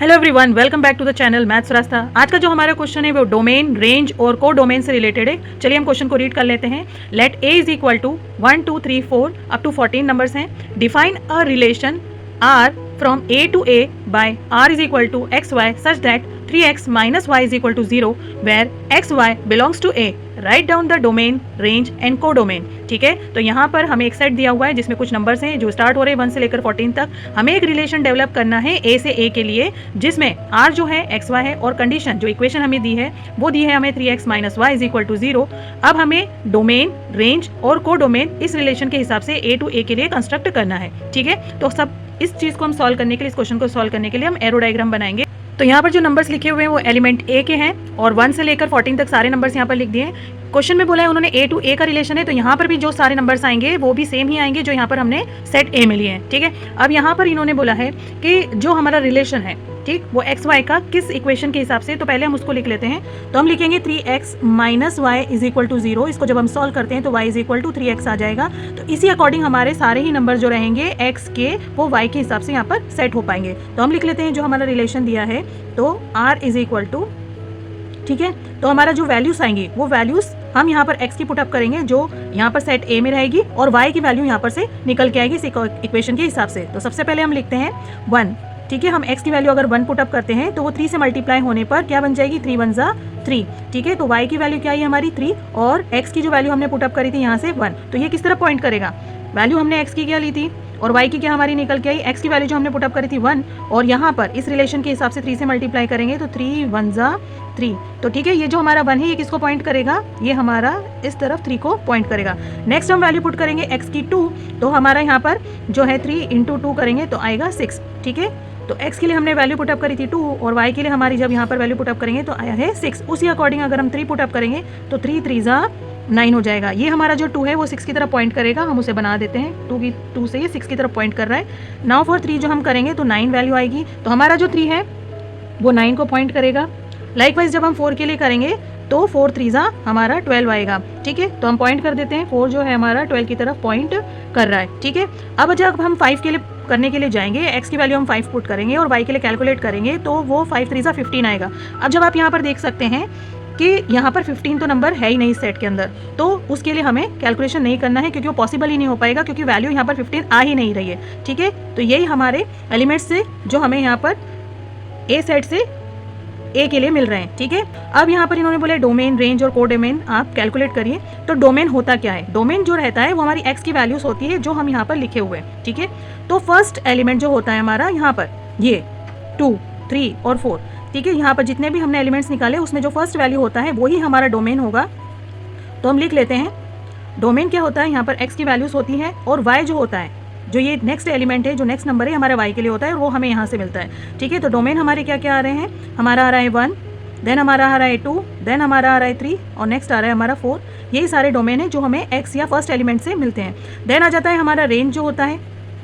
Hello everyone, welcome back to the channel maths Rasta. आज का जो हमारा क्वेश्चन है वो डोमेन, रेंज और को डोमेन से रिलेटेड है। चलिए हम क्वेश्चन को रीड कर लेते हैं। Let A is equal to 1 2 3 4 up to 14 numbers हैं। Define a relation R from A to A by R is equal to x y such that 3x minus Y is equal to 0 where x y belongs to A. Write down the domain, range and codomain. ठीक है, तो यहाँ पर हमें एक set दिया हुआ है जिसमें कुछ नंबर्स हैं जो स्टार्ट हो रहे हैं 1 से लेकर 14 तक। हमें एक रिलेशन डेवलप करना है ए से ए के लिए, जिसमें आर जो है एक्स वाई है और कंडीशन जो इक्वेशन हमें दी है वो दी है हमें 3x minus Y is equal to 0। अब हमें डोमेन, रेंज और को डोमेन इस रिलेशन के हिसाब से ए टू ए के लिए कंस्ट्रक्ट करना है। ठीक है, तो सब इस चीज़ को हम सॉल्व करने के लिए, इस क्वेश्चन को सॉल्व करने के लिए हम एरो डायग्राम बनाएंगे। तो यहाँ पर जो नंबर्स लिखे हुए हैं वो एलिमेंट ए के हैं और 1 से लेकर 14 तक सारे नंबर्स यहाँ पर लिख दिए हैं। क्वेश्चन में बोला है उन्होंने ए टू ए का रिलेशन है, तो यहाँ पर भी जो सारे नंबर्स आएंगे वो भी सेम ही आएंगे जो यहाँ पर हमने सेट ए में लिए हैं। ठीक है, अब यहाँ पर इन्होंने बोला है कि जो हमारा रिलेशन है, ठीक, वो एक्स वाई का किस इक्वेशन के हिसाब से, तो पहले हम उसको लिख लेते हैं। तो हम लिखेंगे 3x minus Y is equal to 0। इसको जब हम सॉल्व करते हैं तो y is equal to 3x आ जाएगा। तो इसी अकॉर्डिंग हमारे सारे ही नंबर जो रहेंगे x के वो y के हिसाब से यहाँ पर सेट हो पाएंगे। तो हम लिख लेते हैं जो हमारा रिलेशन दिया है, तो r इज इक्वल टू, ठीक है, तो हमारा जो वैल्यूज आएंगी वो वैल्यूज हम यहाँ पर x की पुटअप करेंगे जो यहाँ पर सेट a में रहेगी और y की वैल्यू यहाँ पर से निकल के आएगी इस इक्वेशन के हिसाब से। तो सबसे पहले हम लिखते हैं 1। ठीक है, हम x की वैल्यू अगर 1 पुटअप करते हैं तो वो 3 से मल्टीप्लाई होने पर क्या बन जाएगी, 3 1 जा 3। ठीक है, तो y की वैल्यू क्या है हमारी 3 और x की जो वैल्यू हमने पुटअप करी थी यहाँ से 1। तो ये किस तरह पॉइंट करेगा, वैल्यू हमने x की क्या ली थी और y की क्या हमारी निकल के आई, x की वैल्यू जो हमने पुटअप करी थी 1 और यहाँ पर इस रिलेशन के हिसाब से 3 से मल्टीप्लाई करेंगे तो 3 1 जा 3। तो ठीक है, ये जो हमारा 1 है ये किसको पॉइंट करेगा, ये हमारा इस तरफ 3 को पॉइंट करेगा। नेक्स्ट हम वैल्यू पुट करेंगे x की 2, तो हमारा यहाँ पर जो है 3 इंटू 2 करेंगे तो आएगा 6। ठीक है, तो x के लिए हमने वैल्यू पुटअप करी थी 2 और y के लिए हमारी जब यहाँ पर वैल्यू पुटअप करेंगे तो आया है 6। उसी अकॉर्डिंग अगर हम 3 पुटअप करेंगे तो 3 3 जा 9 हो जाएगा। ये हमारा जो 2 है वो 6 की तरफ पॉइंट करेगा, हम उसे बना देते हैं। 2 से ये 6 की तरफ पॉइंट कर रहा है। नाउ फॉर 3 जो हम करेंगे तो 9 वैल्यू आएगी, तो हमारा जो 3 है वो 9 को पॉइंट करेगा। लाइकवाइज जब हम 4 के लिए करेंगे तो 4 3 जा हमारा 12 आएगा। ठीक है, तो हम पॉइंट कर देते हैं, 4 जो है हमारा 12 की तरफ पॉइंट कर रहा है। ठीक है, अब जब हम 5 के लिए करने के लिए जाएंगे, x की वैल्यू हम 5 पुट करेंगे और y के लिए कैलकुलेट करेंगे तो वो 5 3 जा 15 आएगा। अब जब आप यहाँ पर देख सकते हैं कि यहाँ पर 15 तो नंबर है ही नहीं सेट के अंदर, तो उसके लिए हमें कैलकुलेशन नहीं करना है क्योंकि वो पॉसिबल ही नहीं हो पाएगा क्योंकि वैल्यू यहाँ पर 15 आ ही नहीं रही है। ठीक है, तो यही हमारे एलिमेंट्स से जो हमें यहाँ पर ए सेट से ए के लिए मिल रहे हैं। ठीक है, अब यहाँ पर इन्होंने बोले डोमेन, रेंज और को डोमेन आप कैलकुलेट करिए। तो डोमेन होता क्या है, डोमेन जो रहता है वो हमारी एक्स की वैल्यूज होती है जो हम यहाँ पर लिखे हुए हैं। ठीक है, तो फर्स्ट एलिमेंट जो होता है हमारा यहाँ पर ये 2 3 और 4। ठीक है, यहाँ पर जितने भी हमने एलिमेंट्स निकाले उसमें जो फर्स्ट वैल्यू होता है वही हमारा डोमेन होगा। तो हम लिख लेते हैं डोमेन क्या होता है, यहाँ पर एक्स की वैल्यूज होती है और वाई जो होता है, जो ये नेक्स्ट एलिमेंट है, जो नेक्स्ट नंबर है हमारा y के लिए होता है और वो हमें यहाँ से मिलता है। ठीक है, तो डोमेन हमारे क्या क्या आ रहे हैं, हमारा आ रहा है 1, देन हमारा आ रहा है 2, देन हमारा आ रहा है 3 और नेक्स्ट आ रहा है हमारा 4। यही सारे डोमेन है जो हमें x या फर्स्ट एलिमेंट से मिलते हैं। देन आ जाता है हमारा रेंज जो होता है,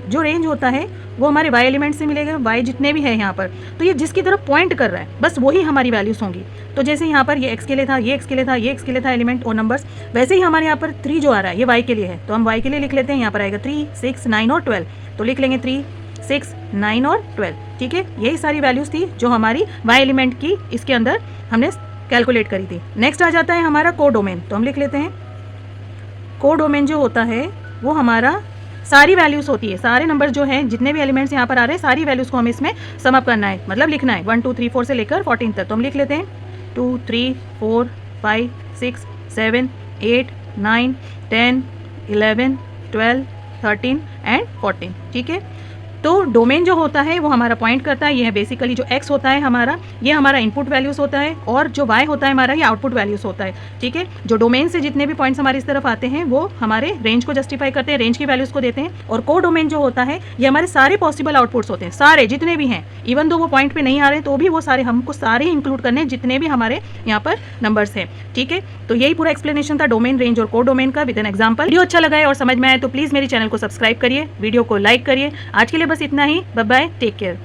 जो रेंज होता है वो हमारे y एलिमेंट से मिलेगा, y जितने भी है यहाँ पर, तो ये जिसकी तरफ पॉइंट कर रहा है बस वही हमारी वैल्यूज होंगी। तो जैसे यहाँ पर ये x के लिए था, ये x के लिए था, ये x के लिए था एलिमेंट और नंबर्स, वैसे ही हमारे यहाँ पर 3 जो आ रहा है ये y के लिए है, तो हम y के लिए लिख लेते हैं। यहाँ पर आएगा 3 6 9 और 12, तो लिख लेंगे 3 6 9 और 12। ठीक है, यही सारी वैल्यूज थी जो हमारी y एलिमेंट की इसके अंदर हमने कैलकुलेट करी थी। नेक्स्ट आ जाता है हमारा को डोमेन, तो हम लिख लेते हैं को डोमेन जो होता है वो हमारा सारी वैल्यूज होती है, सारे नंबर जो हैं जितने भी एलिमेंट्स यहाँ पर आ रहे हैं सारी वैल्यूज को हमें इसमें सम अप करना है, मतलब लिखना है 1 2 3 4 से लेकर 14 तक। तो हम लिख लेते हैं 2 3 4 5 6 7 8 9 10 11 12 13 एंड 14। ठीक है, तो डोमेन जो होता है वो हमारा पॉइंट करता है, ये है बेसिकली जो x होता है हमारा, ये हमारा इनपुट वैल्यूज होता है और जो y होता है हमारा ये आउटपुट वैल्यूज होता है। ठीक है, जो डोमेन से जितने भी पॉइंट्स हमारे इस तरफ आते हैं वो हमारे रेंज को जस्टिफाई करते हैं, रेंज की वैल्यूज को देते हैं। और को डोमेन जो होता है ये हमारे सारे पॉसिबल आउटपुट्स होते हैं, सारे जितने भी हैं, इवन दो वो पॉइंट पे नहीं आ रहे तो भी वो सारे हमको सारे ही इंक्लूड करने हैं जितने भी हमारे यहाँ पर नंबर्स हैं। ठीक है, तो यही पूरा एक्सप्लेनेशन था डोमेन, रेंज और को डोमेन का विद एन एग्जाम्पल। वीडियो अच्छा लगा है और समझ में आए तो प्लीज मेरे चैनल को सब्सक्राइब करिए, वीडियो को लाइक करिए। आज के लिए बस इतना ही, बाय बाय, टेक केयर।